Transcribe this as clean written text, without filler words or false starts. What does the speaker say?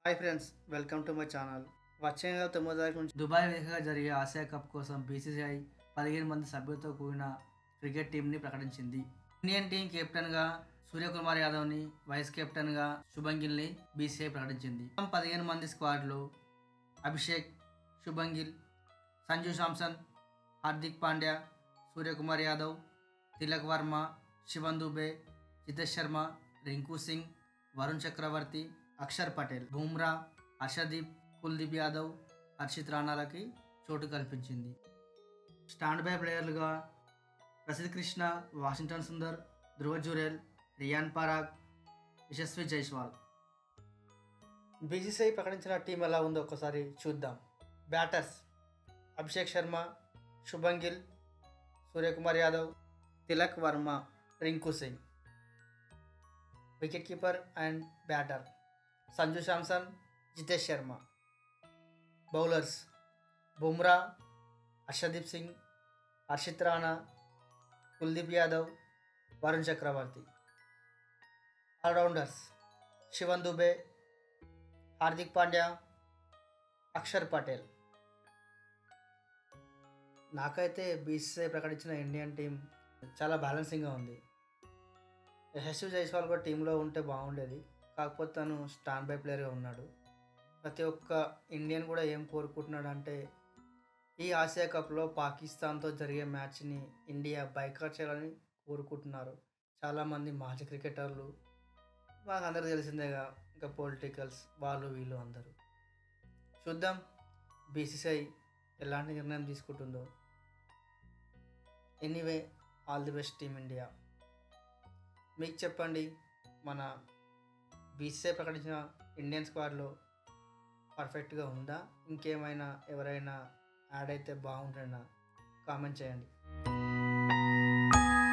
Hi friends, welcome to my channel. వచ్చే నెల 9వ తారీఖు నుంచి దుబాయ్ వేదికగా జరిగే ఆసియా కప్ కోసం బీసీసీఐ 15 మంది సభ్యులతో కూడిన క్రికెట్ టీంని ప్రకటించింది. ఇండియన్ టీం కెప్టెన్గా సూర్యకుమార్ యాదవ్ని, వైస్ కెప్టెన్గా శుభన్ గిల్ని బీసీసీఐ ప్రకటించింది. 15 మంది స్క్వాడ్లో అభిషేక్, శుభన్ గిల్, సంజు శాంసన్, హార్దిక్ పాండ్యా, సూర్యకుమార్ యాదవ్, తిలక్ వర్మ, శివన్ దుబే, జితేష్ శర్మ, రింకు సింగ్, వరుణ్ చక్రవర్తి, అక్షర్ పటేల్, బుమ్రా, హర్షదీప్, కుల్దీప్ యాదవ్, హర్షిత్ రాణాలకి చోటు కల్పించింది. స్టాండ్ బై ప్లేయర్లుగా ప్రసిద్ధ్ కృష్ణ, వాషింగ్టన్ సుందర్, ధ్రువ జురేల్, రియాన్ పరాగ్, యశస్వి జైస్వాల్. బీసీసీఐ ప్రకటించిన టీం ఎలా ఉందో ఒకసారి చూద్దాం. Batters: Abhishek Sharma, Shubman Gill, Suryakumar Yadav, Tilak Varma, Rinku Singh. Wicket keeper and batter: Sanju Samson, Jitesh Sharma. Bowlers: Bumrah, Harshdeep Singh, Harshit Rana, Kuldeep Yadav, Varun Chakravarthy. Allrounders: Shivam Dube, Hardik Pandya, Axar Patel. నాకైతే బీసీసీఐ ప్రకటించిన ఇండియన్ టీం చాలా బ్యాలెన్సింగ్గా ఉంది. యశస్వి జైస్వాల్ కూడా టీంలో ఉంటే బాగుండేది, కాకపోతే తను స్టాండ్ బై ప్లేయర్గా ఉన్నాడు. ప్రతి ఒక్క ఇండియన్ కూడా ఏం కోరుకుంటున్నాడు అంటే, ఈ ఆసియా కప్లో పాకిస్తాన్తో జరిగే మ్యాచ్ని ఇండియా బైకాట్ చేయాలని కోరుకుంటున్నారు చాలామంది మాజీ క్రికెటర్లు. మాకు అందరూ తెలిసిందేగా, ఇంకా పొలిటికల్స్ వాళ్ళు వీళ్ళు అందరూ. చూద్దాం బీసీసీఐ ఎలాంటి నిర్ణయం తీసుకుంటుందో. Anyway, all the best team India. మీకు చెప్పండి, మన బీసీసీఐ ప్రకటించిన ఇండియన్ స్క్వాడ్లో పర్ఫెక్ట్గా ఉందా? ఇంకేమైనా ఎవరైనా యాడ్ అయితే బాగుంటుందా? కామెంట్ చేయండి.